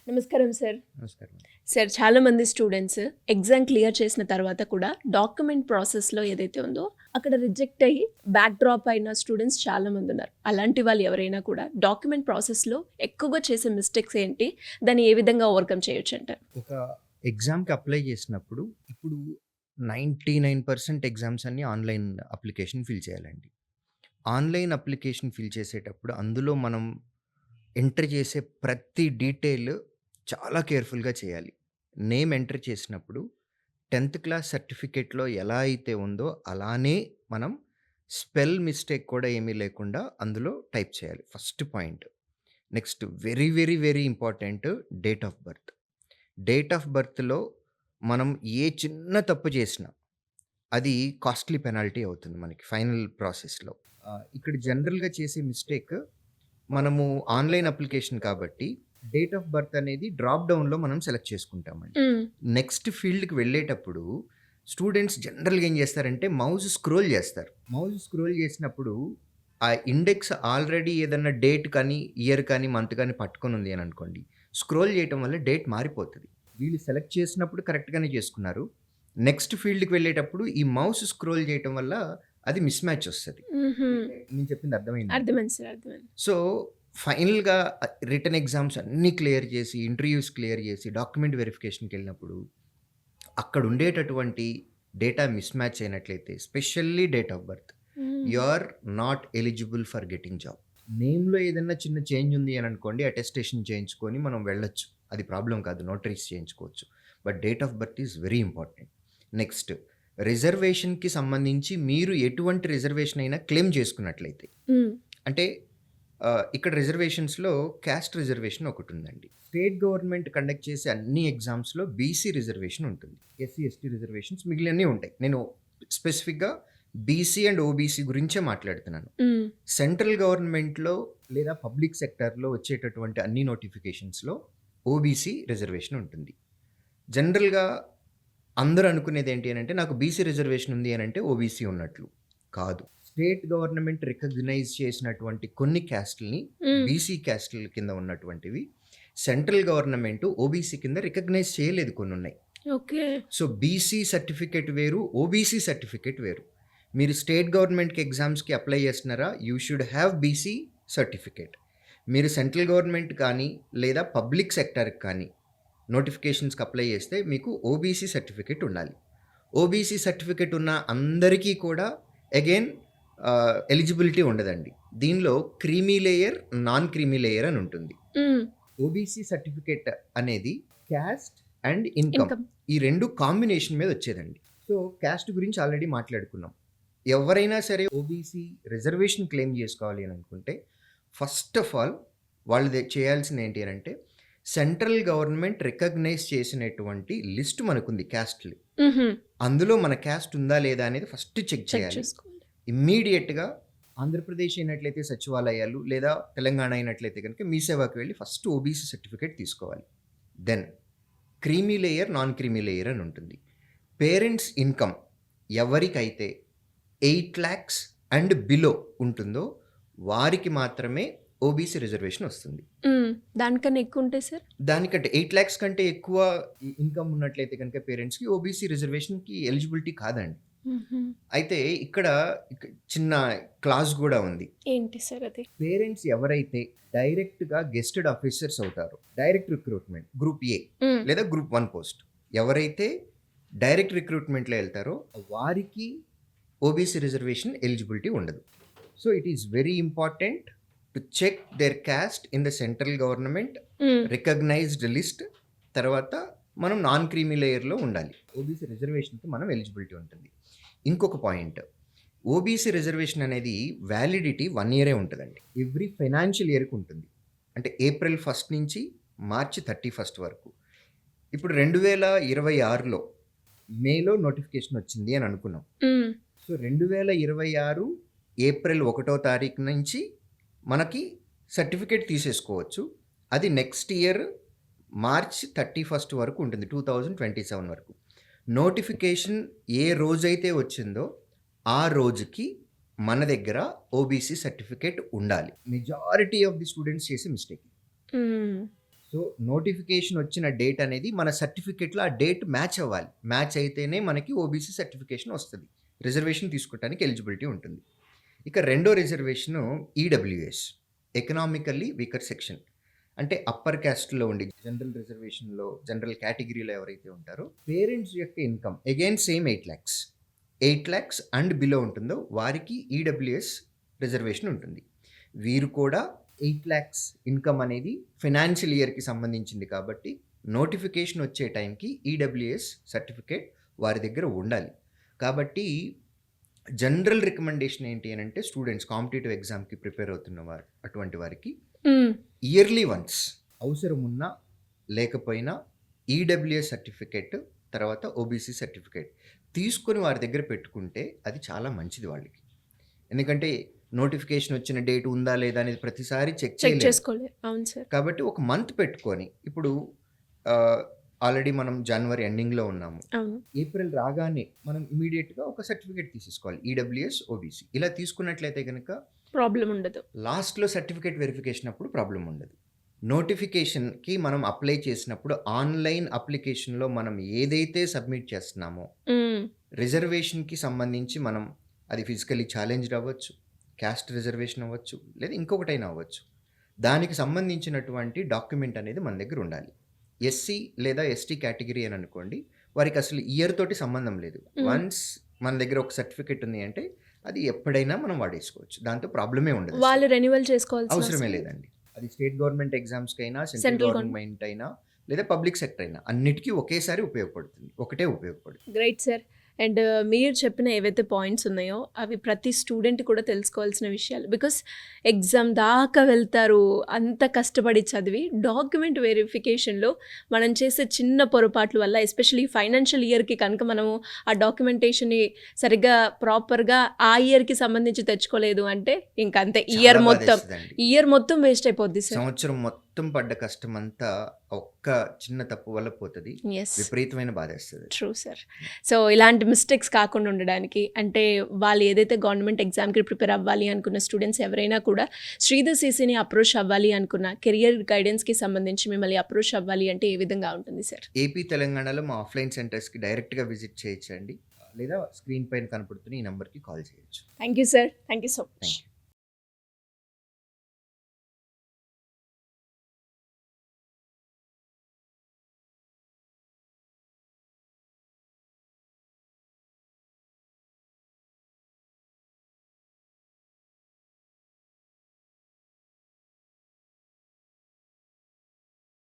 నమస్కారం సార్. నమస్కారం. సార్, చాలామంది స్టూడెంట్స్ ఎగ్జామ్ క్లియర్ చేసిన తర్వాత కూడా డాక్యుమెంట్ ప్రాసెస్లో ఏదైతే ఉందో అక్కడ రిజెక్ట్ అయ్యి బ్యాక్ డ్రాప్ అయిన స్టూడెంట్స్ చాలామంది ఉన్నారు. అలాంటి వాళ్ళు ఎవరైనా కూడా డాక్యుమెంట్ ప్రాసెస్లో ఎక్కువగా చేసే మిస్టేక్స్ ఏంటి, దాన్ని ఏ విధంగా ఓవర్కమ్ చేయొచ్చు అంటారు? ఒక ఎగ్జామ్కి అప్లై చేసినప్పుడు ఇప్పుడు 99% ఎగ్జామ్స్ అన్నీ ఆన్లైన్ అప్లికేషన్ ఫిల్ చేయాలండి. ఆన్లైన్ అప్లికేషన్ ఫిల్ చేసేటప్పుడు అందులో మనం ఎంటర్ చేసే ప్రతి డీటెయిల్ చాలా కేర్ఫుల్గా చేయాలి. నేమ్ ఎంటర్ చేసినప్పుడు 10th క్లాస్ సర్టిఫికేట్లో ఎలా అయితే ఉందో అలానే మనం స్పెల్ మిస్టేక్ కూడా ఏమీ లేకుండా అందులో టైప్ చేయాలి. First point. Next very very very important, date of birth. Date of బర్త్లో మనం ఏ చిన్న తప్పు చేసినా అది కాస్ట్లీ పెనాల్టీ అవుతుంది మనకి ఫైనల్ ప్రాసెస్లో. ఇక్కడ జనరల్గా చేసే మిస్టేక్, మనము ఆన్లైన్ అప్లికేషన్ కాబట్టి డేట్ ఆఫ్ బర్త్ అనేది డ్రాప్ డౌన్లో మనం సెలెక్ట్ చేసుకుంటామండి. నెక్స్ట్ ఫీల్డ్కి వెళ్ళేటప్పుడు స్టూడెంట్స్ జనరల్గా ఏం చేస్తారంటే మౌస్ స్క్రోల్ చేస్తారు. మౌస్ స్క్రోల్ చేసినప్పుడు ఆ ఇండెక్స్ ఆల్రెడీ ఏదన్నా డేట్ కానీ ఇయర్ కానీ మంత్ కానీ పట్టుకొని ఉంది అని అనుకోండి, స్క్రోల్ చేయటం వల్ల డేట్ మారిపోతుంది. వీళ్ళు సెలెక్ట్ చేసినప్పుడు కరెక్ట్గానే చేసుకున్నారు, నెక్స్ట్ ఫీల్డ్కి వెళ్ళేటప్పుడు ఈ మౌస్ స్క్రోల్ చేయటం వల్ల అది మిస్ మ్యాచ్ వస్తుంది. నేను చెప్పింది అర్థమైంది? అర్థమైంది సార్, అర్థమైంది. సో ఫైనల్గా రిటర్న్ ఎగ్జామ్స్ అన్నీ క్లియర్ చేసి, ఇంటర్వ్యూస్ క్లియర్ చేసి, డాక్యుమెంట్ వెరిఫికేషన్కి వెళ్ళినప్పుడు అక్కడ ఉండేటటువంటి డేటా మిస్ మ్యాచ్ అయినట్లయితే, specially date of birth, you are not eligible for getting job. నేమ్లో ఏదైనా చిన్న చేంజ్ ఉంది అని అనుకోండి, అటెస్టేషన్ చేయించుకొని మనం వెళ్ళొచ్చు, అది ప్రాబ్లం కాదు, నోటరీస్ చేయించుకోవచ్చు. But date of birth is very important. Next, రిజర్వేషన్కి సంబంధించి మీరు ఎటువంటి రిజర్వేషన్ అయినా క్లెయిమ్ చేసుకున్నట్లయితే, అంటే ఇక్కడ రిజర్వేషన్స్లో క్యాస్ట్ రిజర్వేషన్ ఒకటి ఉందండి. స్టేట్ గవర్నమెంట్ కండక్ట్ చేసే అన్ని ఎగ్జామ్స్లో బీసీ రిజర్వేషన్ ఉంటుంది, ఎస్సీ ఎస్టీ రిజర్వేషన్స్ మిగిలినవి ఉంటాయి. నేను స్పెసిఫిక్గా బీసీ అండ్ ఓబీసీ గురించే మాట్లాడుతున్నాను. సెంట్రల్ గవర్నమెంట్లో లేదా పబ్లిక్ సెక్టార్లో వచ్చేటటువంటి అన్ని నోటిఫికేషన్స్లో ఓబీసీ రిజర్వేషన్ ఉంటుంది. జనరల్గా అందరూ అనుకునేది ఏంటి అని అంటే, నాకు బీసీ రిజర్వేషన్ ఉంది అని అంటే ఓబీసీ ఉన్నట్లు కాదు. స్టేట్ గవర్నమెంట్ రికగ్నైజ్ చేసినటువంటి కొన్ని క్యాస్ట్లని బీసీ క్యాస్ట్ల కింద ఉన్నటువంటివి సెంట్రల్ గవర్నమెంట్ ఓబీసీ కింద రికగ్నైజ్ చేయలేదు, కొన్ని ఉన్నాయి. ఓకే. సో బీసీ సర్టిఫికేట్ వేరు, ఓబీసీ సర్టిఫికేట్ వేరు. మీరు స్టేట్ గవర్నమెంట్కి ఎగ్జామ్స్కి అప్లై చేస్తున్నారా, you should have BC certificate. మీరు సెంట్రల్ గవర్నమెంట్ కానీ లేదా పబ్లిక్ సెక్టర్కి కానీ నోటిఫికేషన్స్కి అప్లై చేస్తే మీకు ఓబీసీ సర్టిఫికేట్ ఉండాలి. ఓబీసీ సర్టిఫికేట్ ఉన్న అందరికీ కూడా అగైన్ ఎలిజిబిలిటీ ఉండదండి. దీనిలో creamy layer, non creamy layer అని ఉంటుంది. ఓబీసీ సర్టిఫికేట్ అనేది క్యాస్ట్ అండ్ ఇన్కమ్, ఈ రెండు కాంబినేషన్ మీద వచ్చేదండి. సో క్యాస్ట్ గురించి ఆల్రెడీ మాట్లాడుకున్నాం. ఎవరైనా సరే ఓబీసీ రిజర్వేషన్ క్లెయిమ్ చేసుకోవాలి అని అనుకుంటే ఫస్ట్ ఆఫ్ ఆల్ వాళ్ళు చేయాల్సింది ఏంటి అని అంటే, సెంట్రల్ గవర్నమెంట్ రికగ్నైజ్ చేసినటువంటి లిస్ట్ మనకుంది క్యాస్ట్లు, అందులో మన క్యాస్ట్ ఉందా లేదా అనేది ఫస్ట్ చెక్ చేయాలి. ఇమ్మీడియట్గా ఆంధ్రప్రదేశ్ అయినట్లయితే సచివాలయాలు, లేదా తెలంగాణ అయినట్లయితే కనుక మీ సేవాకి వెళ్ళి ఫస్ట్ ఓబీసీ సర్టిఫికేట్ తీసుకోవాలి. Then creamy layer, non creamy layer అని ఉంటుంది. పేరెంట్స్ ఇన్కమ్ ఎవరికైతే 8 lakhs అండ్ బిలో ఉంటుందో వారికి మాత్రమే ఓబీసీ రిజర్వేషన్ వస్తుంది. దానికన్నా ఎక్కువ ఉంటే సార్, దానికంటే 8 lakhs కంటే ఎక్కువ ఇన్కమ్ ఉన్నట్లయితే కనుక పేరెంట్స్కి ఓబీసీ రిజర్వేషన్కి ఎలిజిబిలిటీ కాదండి. అయితే ఇక్కడ చిన్న క్లాస్ కూడా ఉంది. ఏంటి సార్ అది? పేరెంట్స్ ఎవరైతే డైరెక్ట్గా గెస్టెడ్ ఆఫీసర్స్ అవుతారో, డైరెక్ట్ రిక్రూట్మెంట్ గ్రూప్ ఏ లేదా గ్రూప్ 1 పోస్ట్ ఎవరైతే డైరెక్ట్ రిక్రూట్మెంట్లో వెళ్తారో వారికి ఓబీసీ రిజర్వేషన్ ఎలిజిబిలిటీ ఉండదు. So it is very important to check their caste in the central government recognised list. తర్వాత మనం నాన్ క్రీమీ లేయర్లో ఉండాలి, ఓబీసీ రిజర్వేషన్కి మనం ఎలిజిబిలిటీ ఉంటుంది. ఇంకొక పాయింట్, ఓబీసీ రిజర్వేషన్ అనేది వ్యాలిడిటీ 1 year ఉంటుందండి. ఎవ్రీ ఫైనాన్షియల్ ఇయర్కి ఉంటుంది, అంటే April 1 నుంచి March 31 వరకు. ఇప్పుడు 2026లో మేలో నోటిఫికేషన్ వచ్చింది అని అనుకున్నాం. సో 2026 April 1 నుంచి మనకి సర్టిఫికేట్ తీసేసుకోవచ్చు. అది నెక్స్ట్ ఇయర్ March 31 వరకు ఉంటుంది, 2027 వరకు. నోటిఫికేషన్ ఏ రోజైతే వచ్చిందో ఆ రోజుకి మన దగ్గర ఓబీసీ సర్టిఫికేట్ ఉండాలి. మెజారిటీ ఆఫ్ ది స్టూడెంట్స్ చేసే మిస్టేక్. సో నోటిఫికేషన్ వచ్చిన డేట్ అనేది మన సర్టిఫికేట్లో ఆ డేట్ మ్యాచ్ అవ్వాలి. మ్యాచ్ అయితేనే మనకి ఓబీసీ సర్టిఫికేషన్ వస్తుంది. రిజర్వేషన్ తీసుకోవడానికి ఎలిజిబిలిటీ ఉంటుంది. ఇక రెండో reservation EWS, economically weaker section. అంటే అప్పర్ క్యాస్ట్లో ఉండి జనరల్ రిజర్వేషన్లో జనరల్ కేటగిరీలో ఎవరైతే ఉంటారో పేరెంట్స్ యొక్క income again same 8 lakhs and below ఉంటుందో వారికి ఈడబ్ల్యూఎస్ రిజర్వేషన్ ఉంటుంది. వీరు కూడా 8 lakhs ఇన్కమ్ అనేది ఫైనాన్షియల్ ఇయర్కి సంబంధించింది కాబట్టి నోటిఫికేషన్ వచ్చే టైంకి ఈడబ్ల్యూఎస్ సర్టిఫికేట్ వారి దగ్గర ఉండాలి. కాబట్టి జనరల్ రికమెండేషన్ ఏంటి అని అంటే స్టూడెంట్స్ కాంపిటేటివ్ ఎగ్జామ్కి ప్రిపేర్ అవుతున్న వారు అటువంటి వారికి ఇయర్లీ వన్స్ అవసరం ఉన్నా లేకపోయినా ఈడబ్ల్యూఎస్ సర్టిఫికేట్ తర్వాత ఓబీసీ సర్టిఫికేట్ తీసుకొని వారి దగ్గర పెట్టుకుంటే అది చాలా మంచిది వాళ్ళకి. ఎందుకంటే నోటిఫికేషన్ వచ్చిన డేట్ ఉందా లేదా అనేది ప్రతిసారి చెక్ చేసుకోలేదు. అవును సార్. కాబట్టి ఒక మంత్ పెట్టుకొని ఇప్పుడు ఆల్రెడీ మనం జనవరి ఎండింగ్లో ఉన్నాము, ఏప్రిల్ రాగానే మనం ఇమీడియట్గా ఒక సర్టిఫికేట్ తీసేసుకోవాలి ఈడబ్ల్యూఎస్ ఓబీసీ. ఇలా తీసుకున్నట్లయితే కనుక ప్రాబ్లం ఉండదు. లాస్ట్లో సర్టిఫికేట్ వెరిఫికేషన్ అప్పుడు ప్రాబ్లం ఉండదు. నోటిఫికేషన్కి మనం అప్లై చేసినప్పుడు ఆన్లైన్ అప్లికేషన్లో మనం ఏదైతే సబ్మిట్ చేస్తున్నామో రిజర్వేషన్కి సంబంధించి మనం అది ఫిజికలీ ఛాలెంజ్డ్ అవ్వచ్చు, క్యాస్ట్ రిజర్వేషన్ అవ్వచ్చు, లేదా ఇంకొకటైనా అవ్వచ్చు, దానికి సంబంధించినటువంటి డాక్యుమెంట్ అనేది మన దగ్గర ఉండాలి. ఎస్సీ లేదా ఎస్టీ కేటగిరీ అని అనుకోండి, వారికి అసలు ఇయర్ తోటి సంబంధం లేదు. వన్స్ మన దగ్గర ఒక సర్టిఫికేట్ ఉంది అంటే అది ఎప్పుడైనా మనం వాడేసుకోవచ్చు, దాంతో ప్రాబ్లమే ఉండదు. వాళ్ళు రెన్యువల్ చేసుకోవాల్సిన అవసరమే లేదండి. అది స్టేట్ గవర్నమెంట్ ఎగ్జామ్స్కి అయినా సెంట్రల్ గవర్నమెంట్ అయినా లేదా పబ్లిక్ సెక్టర్ అయినా అన్నిటికీ ఒకేసారి ఉపయోగపడుతుంది, ఒకటే ఉపయోగపడుతుంది. Great sir. అండ్ మీరు చెప్పిన ఏవైతే పాయింట్స్ ఉన్నాయో అవి ప్రతి స్టూడెంట్ కూడా తెలుసుకోవాల్సిన విషయాలు. బికాస్ ఎగ్జామ్ దాకా వెళ్తారు, అంత కష్టపడి చదివి డాక్యుమెంట్ వెరిఫికేషన్లో మనం చేసే చిన్న పొరపాట్ల వల్ల ఎస్పెషల్లీ ఫైనాన్షియల్ ఇయర్కి కనుక మనము ఆ డాక్యుమెంటేషన్ని సరిగ్గా ప్రాపర్గా ఆ ఇయర్కి సంబంధించి తెచ్చుకోలేదు అంటే ఇంకా అంతే, ఇయర్ మొత్తం వేస్ట్ అయిపోద్ది సార్. సంవత్సరం మొత్తం పడ్డ కష్టం అంతా ఒక్క చిన్న తప్పు వల్ల పోతుంది, విపరీతమైన బాధేస్తుంది. True sir. సో ఇలాంటి మిస్టేక్స్ కాకుండా ఉండడానికి అంటే వాళ్ళు ఏదైతే గవర్నమెంట్ ఎగ్జామ్కి ప్రిపేర్ అవ్వాలి అనుకున్న స్టూడెంట్స్ ఎవరైనా కూడా శ్రీధర్ సీసీని అప్రోచ్ అవ్వాలి అనుకున్న కెరియర్ గైడెన్స్కి సంబంధించి మిమ్మల్ని అప్రోచ్ అవ్వాలి అంటే ఏ విధంగా ఉంటుంది సార్? ఏపీ తెలంగాణలో మా ఆఫ్లైన్ సెంటర్స్కి డైరెక్ట్గా విజిట్ చేయొచ్చండి, లేదా స్క్రీన్ పైన కనపడుతున్న ఈ నెంబర్కి కాల్ చేయొచ్చు. Thank you sir. Thank you so much.